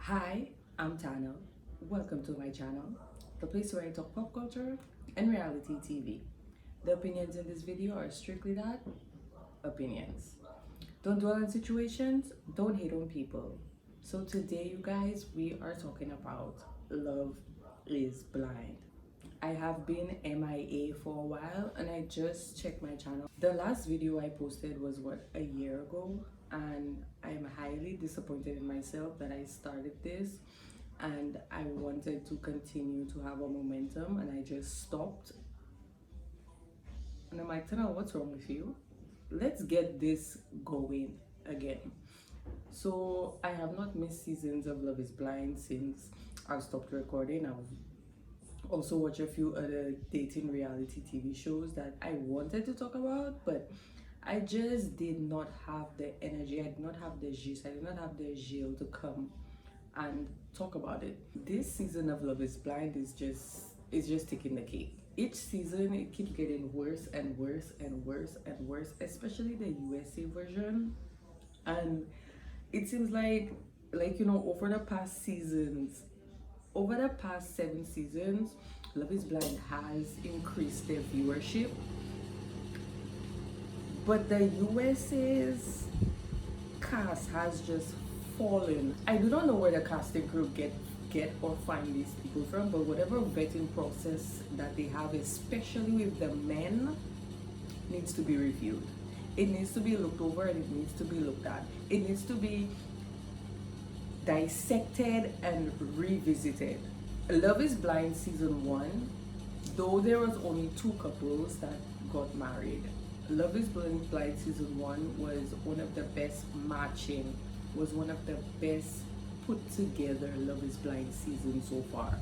Hi, I'm Tana. Welcome to my channel, the place where I talk pop culture and reality TV. The opinions in this video are strictly that, opinions. Don't dwell on situations, don't hate on people. So today, you guys, we are talking about Love is Blind. I have been MIA for a while and I just checked my channel. The last video I posted was a year ago, and I'm highly disappointed in myself that I started this and I wanted to continue to have a momentum and I just stopped. And I'm like, Tana, what's wrong with you? Let's get this going again. So I have not missed seasons of Love is Blind since I've stopped recording. I've also watched a few other dating reality TV shows that I wanted to talk about, but I just did not have the energy, I did not have the juice, I did not have the zeal to come and talk about it. This season of Love is Blind is just taking the cake. Each season it keeps getting worse and worse and worse and worse, especially the USA version. And it seems like over the past seasons, over the past 7 seasons, Love is Blind has increased their viewership, but the USA's cast has just fallen. I do not know where the casting crew get or find these people from, but whatever vetting process that they have, especially with the men, needs to be reviewed. It needs to be looked over and it needs to be looked at. It needs to be dissected and revisited. Love is Blind season 1, though there was only 2 couples that got married. Love is Blind season 1 was one of the best matching, was one of the best put together Love is Blind season so far.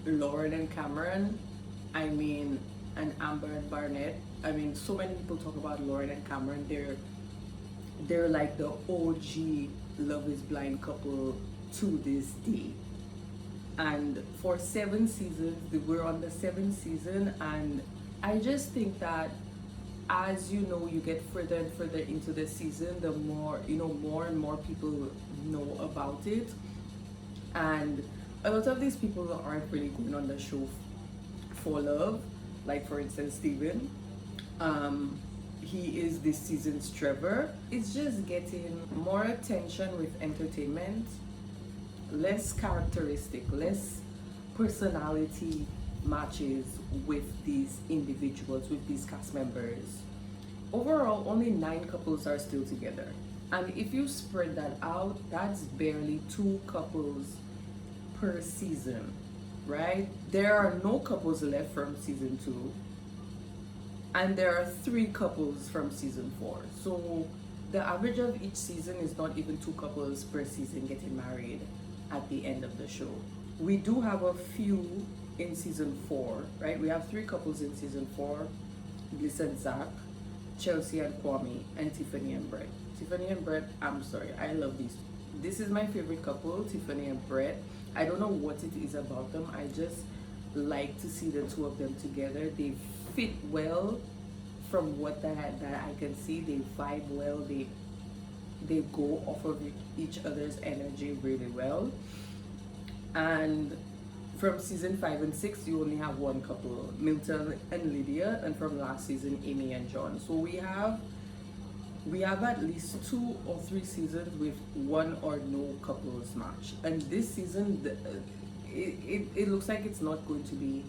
Lauren and Cameron, and Amber and Barnett. So many people talk about Lauren and Cameron. They're like the OG Love is Blind couple to this day. And for 7 seasons, we're on the 7th season, and I just think that as you get further and further into the season, the more more and more people know about it. And a lot of these people aren't really going on the show for love. Like, for instance, Steven. He is this season's Trevor. It's just getting more attention with entertainment, less characteristic, less personality matches with these individuals, with these cast members. Overall, only 9 couples are still together. And if you spread that out, that's barely 2 couples per season, right? There are no couples left from season 2. And there are 3 couples from season 4. So the average of each season is not even 2 couples per season getting married at the end of the show. We do have a few in season 4, right? We have 3 couples in season 4: Bliss and Zach, Chelsea and Kwame, and Tiffany and Brett. Tiffany and Brett, I'm sorry, I love these. This is my favorite couple, Tiffany and Brett. I don't know what it is about them. I just like to see the 2 of them together. They fit well from what that I can see. They vibe well. They go off of each other's energy really well. And from season 5 and 6, you only have 1 couple, Milton and Lydia, and from last season, Amy and John. So we have at least 2 or 3 seasons with 1 or no couples match. And this season, it looks like it's not going to be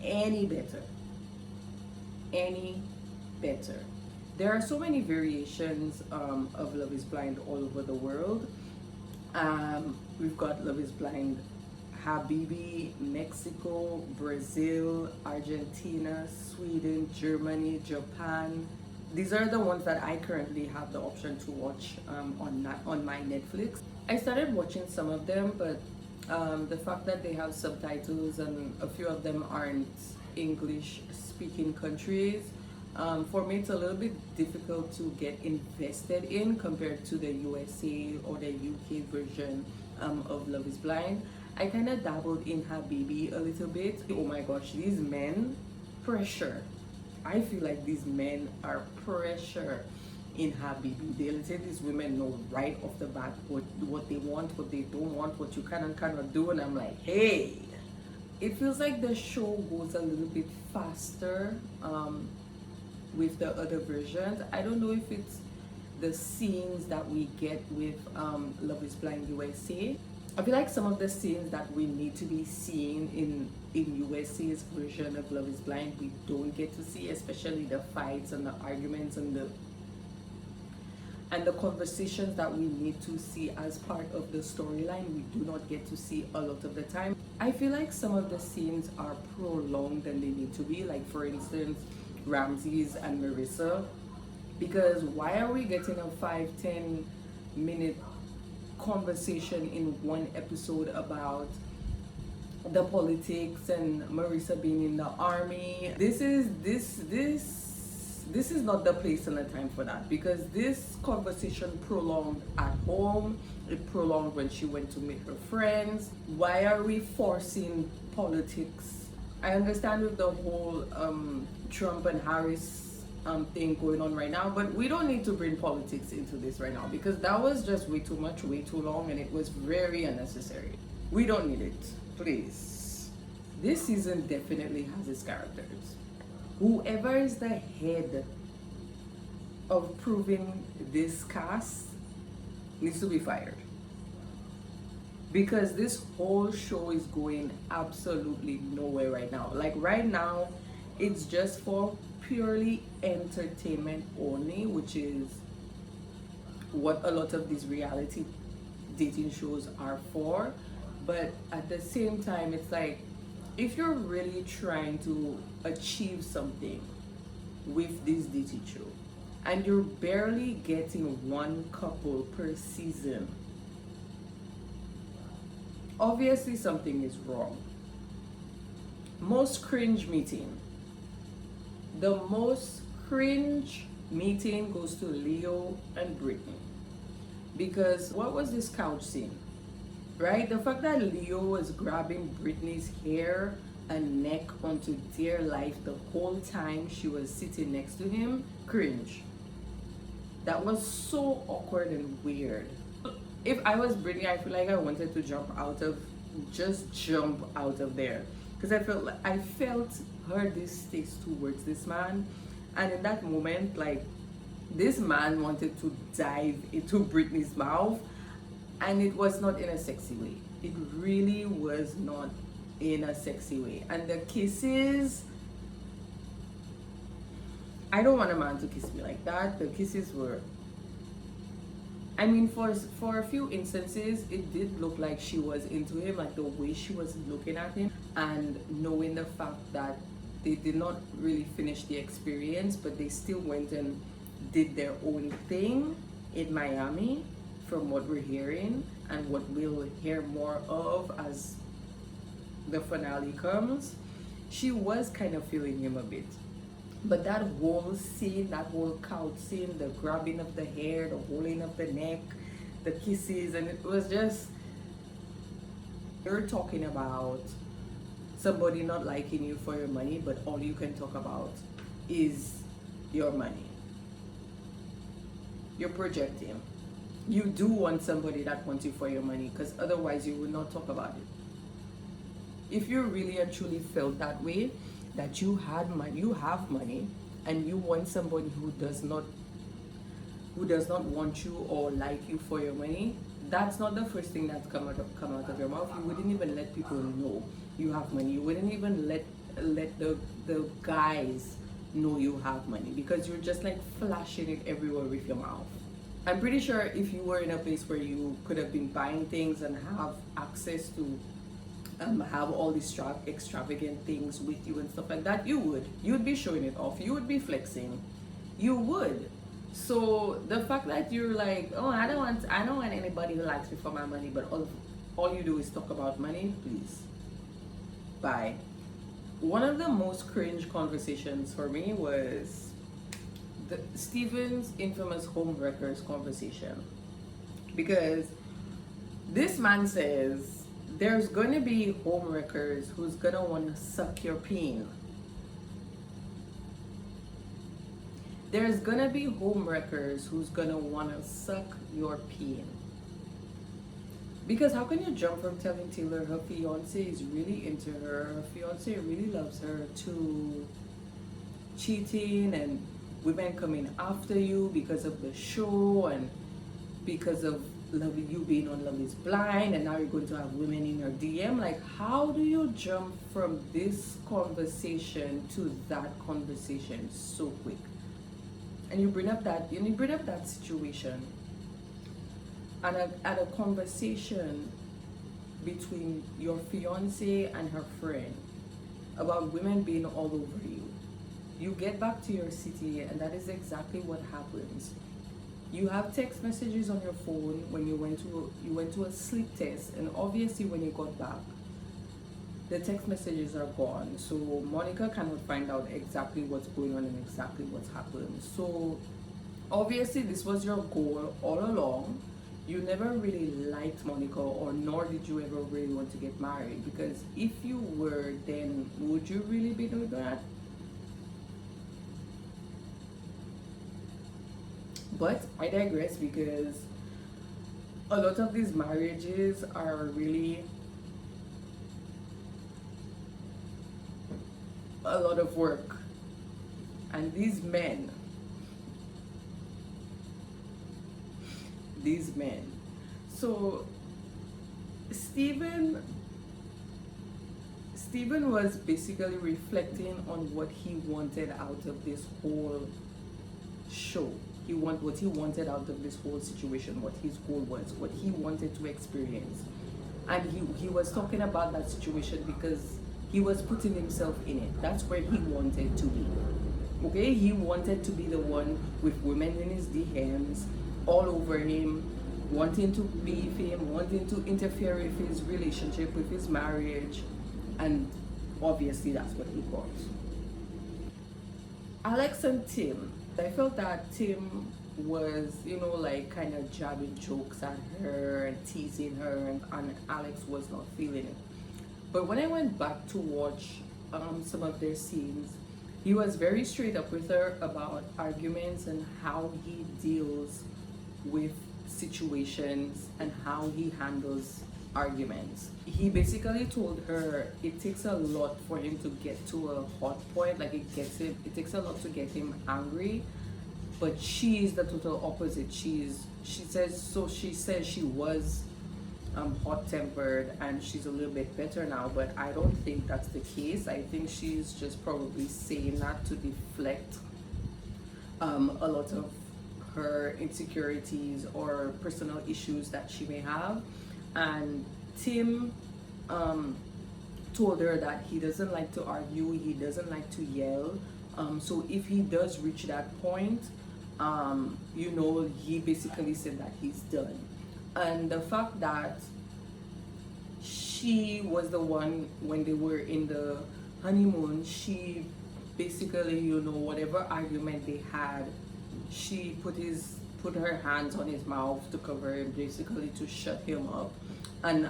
any better. Any better. There are so many variations of Love is Blind all over the world. We've got Love is Blind Habibi, Mexico, Brazil, Argentina, Sweden, Germany, Japan. These are the ones that I currently have the option to watch on my Netflix. I started watching some of them, but the fact that they have subtitles and a few of them aren't English speaking countries, for me it's a little bit difficult to get invested in compared to the USA or the UK version of Love is Blind. I kind of dabbled in Habibi a little bit. Oh my gosh, these men, pressure. I feel like these men are pressure. in Habibi. They'll say these women know right off the bat what they want, what they don't want, what you can and cannot do, and I'm like, hey. It feels like the show goes a little bit faster with the other versions. I don't know if it's the scenes that we get with Love is Blind USA. I feel like some of the scenes that we need to be seeing in USA's version of Love is Blind, we don't get to see, especially the fights and the arguments and the conversations that we need to see as part of the storyline, we do not get to see a lot of the time. I feel like some of the scenes are prolonged than they need to be, like for instance Ramses and Marissa, because why are we getting a 5-10 minute conversation in one episode about the politics and Marissa being in the army? This is not the place and the time for that, because this conversation prolonged at home, it prolonged when she went to meet her friends. Why are we forcing politics? I understand with the whole Trump and Harris thing going on right now, but we don't need to bring politics into this right now, because that was just way too much, way too long, and it was very unnecessary. We don't need it, please. This season definitely has its characters. Whoever is the head of proving this cast needs to be fired, because this whole show is going absolutely nowhere right now. Like right now, it's just for purely entertainment only, which is what a lot of these reality dating shows are for. But at the same time, it's like, if you're really trying to achieve something with this dating show and you're barely getting one couple per season, obviously something is wrong. Most cringe meeting. The most cringe meeting goes to Leo and Brittany. Because what was this couch scene? Right? The fact that Leo was grabbing Brittany's hair and neck onto dear life the whole time she was sitting next to him, cringe. That was so awkward and weird. If I was Brittany, I feel like I wanted to jump out of there, because I felt her distaste towards this man, and in that moment, like, this man wanted to dive into Brittany's mouth, and it was not in a sexy way. It really was not in a sexy way. And the kisses, I don't want a man to kiss me like that. The kisses were, I mean, for a few instances, it did look like she was into him, like the way she was looking at him, and knowing the fact that they did not really finish the experience, but they still went and did their own thing in Miami, from what we're hearing and what we'll hear more of as the finale comes. She was kind of feeling him a bit. But that whole scene, that whole couch scene, the grabbing of the hair, the holding of the neck, the kisses, and it was just, you're talking about somebody not liking you for your money, but all you can talk about is your money. You're projecting. You do want somebody that wants you for your money, because otherwise you would not talk about it. If you really and truly felt that way, that you had money, you have money, and you want somebody who does not want you or like you for your money, that's not the first thing that's come out of your mouth. You wouldn't even let people know you have money. You wouldn't even let the guys know you have money, because you're just like flashing it everywhere with your mouth. I'm pretty sure if you were in a place where you could have been buying things and have access to have all these extravagant things with you and stuff like that, you'd be showing it off, you would be flexing, you would. So the fact that you're like, oh, I don't want anybody who likes me for my money, but all you do is talk about money, please, bye. One of the most cringe conversations for me was Steven's infamous homewreckers conversation, because this man says there's going to be homewreckers who's going to want to suck your peen. There's gonna be homewreckers who's gonna wanna suck your pain. Because how can you jump from telling Taylor her fiance is really into her fiance really loves her, to cheating and women coming after you because of the show and because of you being on Love is Blind, and now you're going to have women in your DM? Like, how do you jump from this conversation to that conversation so quick? And you bring up that situation at a conversation between your fiance and her friend about women being all over you. You get back to your city, and that is exactly what happens. You have text messages on your phone when you went to a sleep test, and obviously when you got back, the text messages are gone. So Monica cannot find out exactly what's going on and exactly what's happened. So obviously this was your goal all along. You never really liked Monica, or nor did you ever really want to get married, because if you were, then would you really be doing that? But I digress, because a lot of these marriages are really a lot of work. And these men, so Stephen was basically reflecting on what he wanted out of this whole show. What he wanted out of this whole situation, what his goal was, what he wanted to experience. And he was talking about that situation because he was putting himself in it. That's where he wanted to be. Okay, he wanted to be the one with women in his DMs all over him, wanting to beef him, wanting to interfere with his relationship, with his marriage, and obviously that's what he got. Alex and Tim, I felt that Tim was, like kind of jabbing jokes at her and teasing her, and Alex was not feeling it. But when I went back to watch some of their scenes, he was very straight up with her about arguments and how he deals with situations and how he handles arguments. He basically told her it takes a lot for him to get to a hot point. Like, it takes a lot to get him angry, but she is the total opposite. She says she was hot-tempered, and she's a little bit better now, but I don't think that's the case. I think she's just probably saying that to deflect a lot of her insecurities or personal issues that she may have. And Tim told her that he doesn't like to argue, he doesn't like to yell. So if he does reach that point, he basically said that he's done. And the fact that she was the one, when they were in the honeymoon, she basically, whatever argument they had, she put her hands on his mouth to cover him, basically to shut him up. And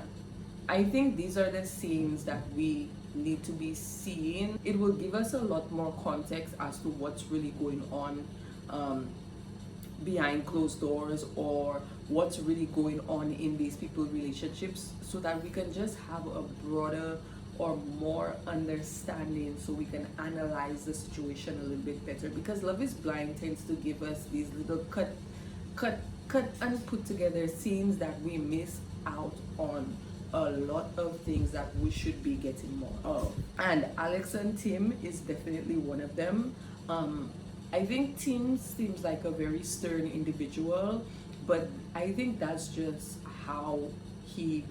I think these are the scenes that we need to be seeing. It will give us a lot more context as to what's really going on behind closed doors, or what's really going on in these people's relationships, so that we can just have a broader or more understanding, so we can analyze the situation a little bit better. Because Love is Blind tends to give us these little cut and put together scenes that we miss out on a lot of things that we should be getting more of. And Alex and Tim is definitely one of them. I think Tim seems like a very stern individual, but I think that's just how he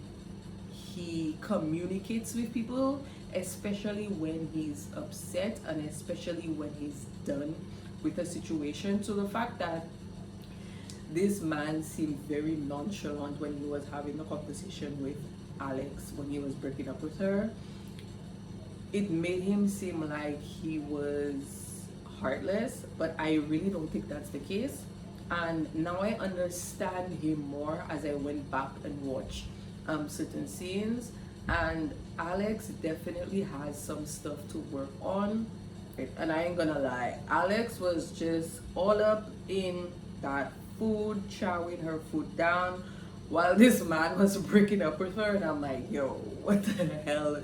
communicates with people, especially when he's upset and especially when he's done with a situation. So the fact that this man seemed very nonchalant when he was having a conversation with Alex, when he was breaking up with her, it made him seem like he was heartless, but I really don't think that's the case. And now I understand him more as I went back and watched certain scenes. And Alex definitely has some stuff to work on, And I ain't gonna lie, Alex was just all up in that food, chowing her food down while this man was breaking up with her. And I'm like, yo, what the hell?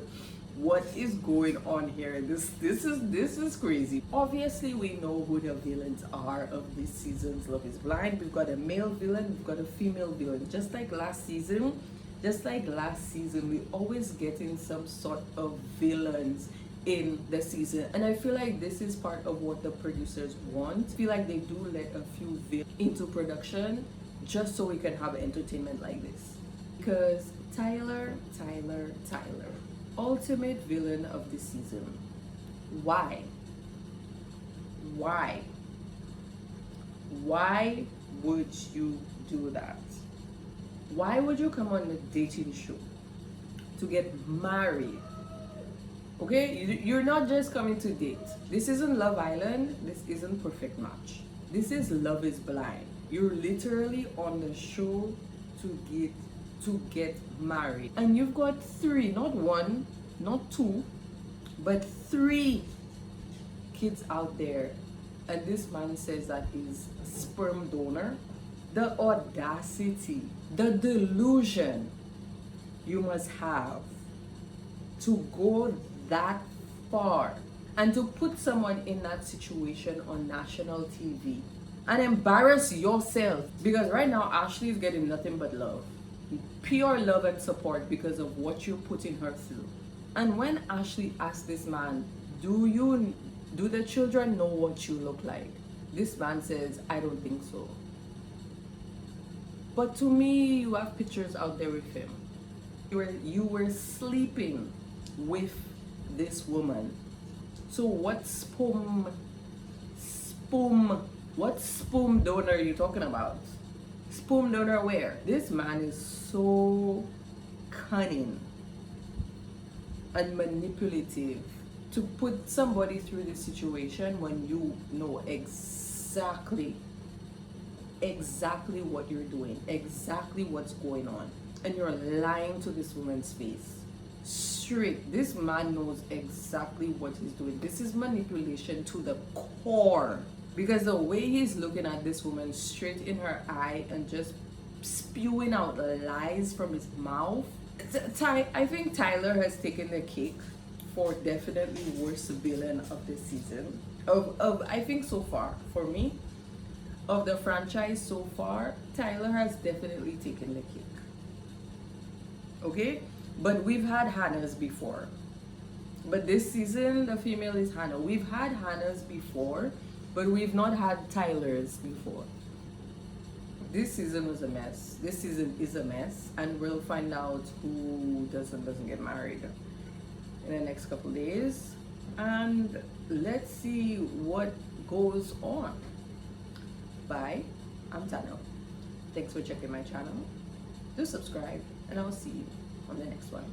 What is going on here? This is crazy. Obviously, we know who the villains are of this season's Love is Blind. We've got a male villain, we've got a female villain. Just like last season, we always get in some sort of villains in the season, and I feel like this is part of what the producers want. I feel like they do let a few villains into production just so we can have entertainment like this. Because Tyler, ultimate villain of the season. Why would you do that? Why would you come on a dating show to get married? Okay, you're not just coming to date. This isn't Love Island. This isn't Perfect Match. This is Love is Blind. You're literally on the show to get married, and you've got three, not one, not two, but three kids out there, and this man says that he's a sperm donor. The audacity, the delusion you must have to go that far and to put someone in that situation on national TV and embarrass yourself. Because right now Ashley is getting nothing but love, pure love and support because of what you're putting her through. And when Ashley asked this man, do the children know what you look like? This man says, I don't think so. But to me, you have pictures out there with him. You were sleeping with this woman. So what sperm donor are you talking about? Sperm donor where? This man is so cunning and manipulative to put somebody through this situation when you know exactly what you're doing, exactly what's going on, and you're lying to this woman's face. Straight, this man knows exactly what he's doing. This is manipulation to the core, because the way he's looking at this woman straight in her eye and just spewing out lies from his mouth. I think Tyler has taken the cake for definitely worst villain of the season. I think so far, for me, of the franchise so far, Tyler has definitely taken the cake. Okay? But we've had Hannah's before. But this season, the female is Hannah. We've had Hannah's before, but we've not had Tyler's before. This season was a mess. This season is a mess, and we'll find out who doesn't get married in the next couple days. And let's see what goes on. Bye. I'm Tano. Thanks for checking my channel. Do subscribe, and I'll see you on the next one.